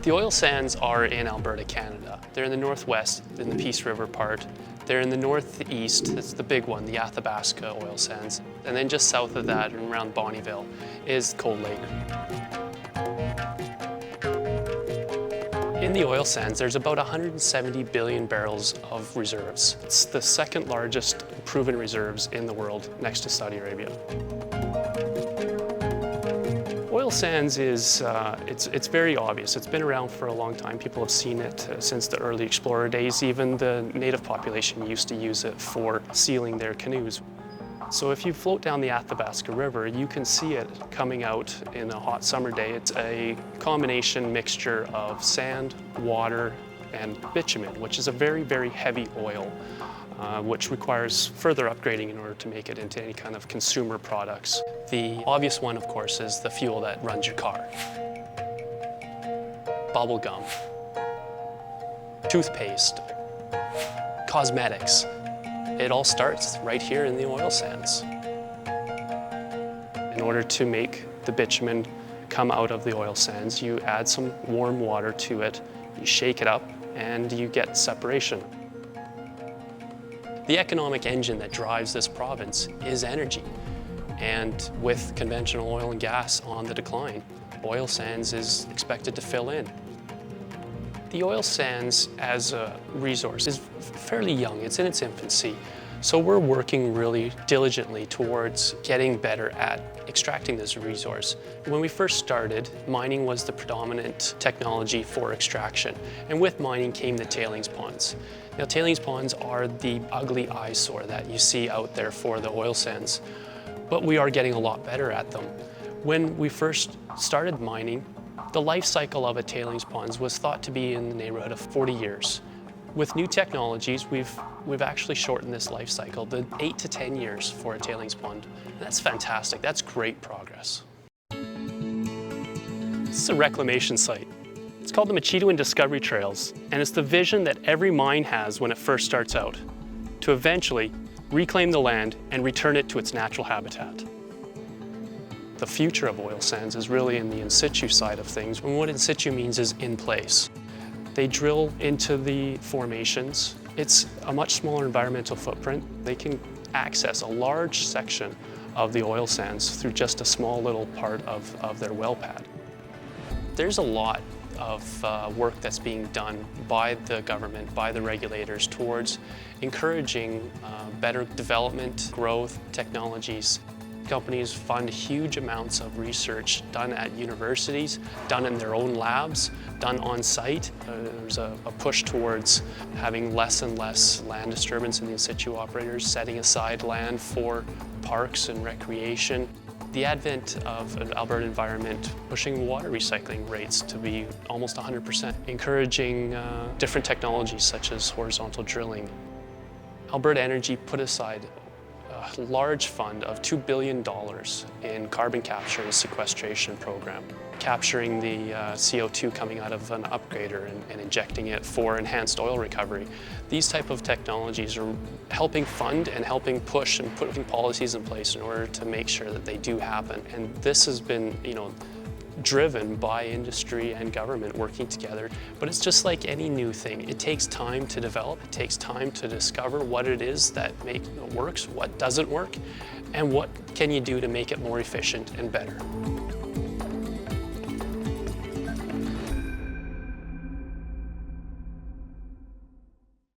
The oil sands are in Alberta, Canada. They're in the northwest, in the Peace River part. They're in the northeast, that's the big one, the Athabasca oil sands. And then just south of that, and around Bonnyville, is Cold Lake. In the oil sands, there's about 170 billion barrels of reserves. It's the second largest proven reserves in the world, next to Saudi Arabia. Oil sands is, it's very obvious. It's been around for a long time. People have seen it since the early explorer days. Even the native population used to use it for sealing their canoes. So if you float down the Athabasca River, you can see it coming out in a hot summer day. It's a combination mixture of sand, water, and bitumen, which is a very, very heavy oil, which requires further upgrading in order to make it into any kind of consumer products. The obvious one, of course, is the fuel that runs your car. Bubble gum, toothpaste, cosmetics. It all starts right here in the oil sands. In order to make the bitumen come out of the oil sands, you add some warm water to it, you shake it up, and you get separation. The economic engine that drives this province is energy. And with conventional oil and gas on the decline, oil sands is expected to fill in. The oil sands as a resource is fairly young, it's in its infancy. So we're working really diligently towards getting better at extracting this resource. When we first started, mining was the predominant technology for extraction. And with mining came the tailings ponds. Now, tailings ponds are the ugly eyesore that you see out there for the oil sands, but we are getting a lot better at them. When we first started mining, the life cycle of a tailings pond was thought to be in the neighborhood of 40 years. With new technologies, we've actually shortened this life cycle to 8 to 10 years for a tailings pond. That's fantastic, that's great progress. This is a reclamation site. It's called the Machitowin Discovery Trails, and it's the vision that every mine has when it first starts out, to eventually reclaim the land and return it to its natural habitat. The future of oil sands is really in the in situ side of things, and what in situ means is in place. They drill into the formations. It's a much smaller environmental footprint. They can access a large section of the oil sands through just a small little part of their well pad. There's a lot of work that's being done by the government, by the regulators, towards encouraging better development, growth, technologies. Companies fund huge amounts of research done at universities, done in their own labs, done on site. There's a push towards having less and less land disturbance in the in situ operators, setting aside land for parks and recreation. The advent of an Alberta environment pushing water recycling rates to be almost 100%, encouraging different technologies such as horizontal drilling. Alberta Energy put aside a large fund of $2 billion in carbon capture and sequestration program, capturing the CO2 coming out of an upgrader and injecting it for enhanced oil recovery. These type of technologies are helping fund and helping push and putting policies in place in order to make sure that they do happen. And this has been, driven by industry and government working together. But it's just like any new thing. It takes time to develop. It takes time to discover what it is that works, what doesn't work, and what can you do to make it more efficient and better.